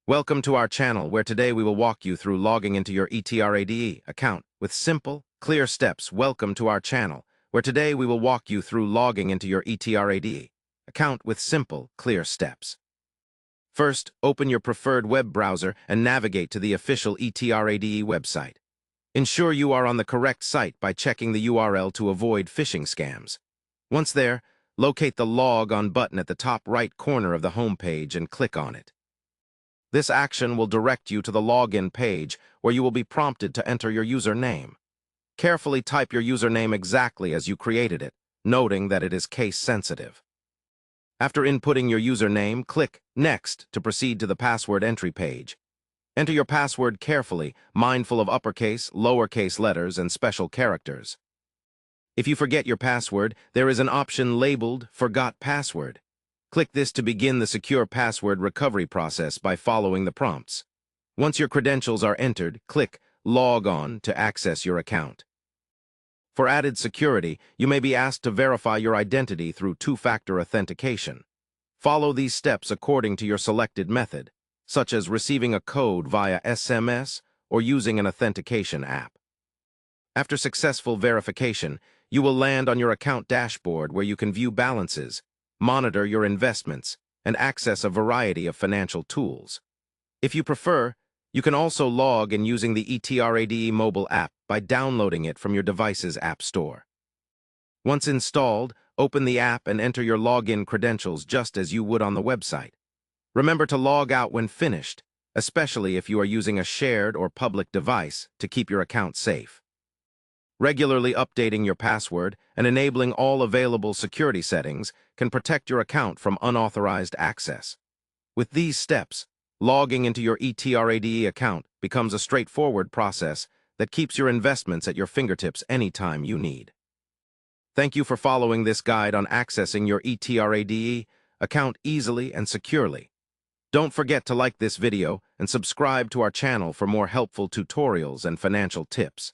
Welcome to our channel, where today we will walk you through logging into your ETRADE account with simple, clear steps. Welcome to our channel, where today we will walk you through logging into your ETRADE account with simple, clear steps. First, open your preferred web browser and navigate to the official ETRADE website. Ensure you are on the correct site by checking the URL to avoid phishing scams. Once there, locate the Log On button at the top right corner of the home page and click on it. This action will direct you to the login page, where you will be prompted to enter your username. Carefully type your username exactly as you created it, noting that it is case-sensitive. After inputting your username, click Next to proceed to the password entry page. Enter your password carefully, mindful of uppercase, lowercase letters, and special characters. If you forget your password, there is an option labeled Forgot Password. Click this to begin the secure password recovery process by following the prompts. Once your credentials are entered, click Log On to access your account. For added security, you may be asked to verify your identity through two-factor authentication. Follow these steps according to your selected method, such as receiving a code via SMS or using an authentication app. After successful verification, you will land on your account dashboard, where you can view balances, monitor your investments, and access a variety of financial tools. If you prefer, you can also log in using the ETRADE mobile app by downloading it from your device's app store. Once installed, open the app and enter your login credentials just as you would on the website. Remember to log out when finished, especially if you are using a shared or public device, to keep your account safe. Regularly updating your password and enabling all available security settings can protect your account from unauthorized access. With these steps, logging into your ETRADE account becomes a straightforward process that keeps your investments at your fingertips anytime you need. Thank you for following this guide on accessing your ETRADE account easily and securely. Don't forget to like this video and subscribe to our channel for more helpful tutorials and financial tips.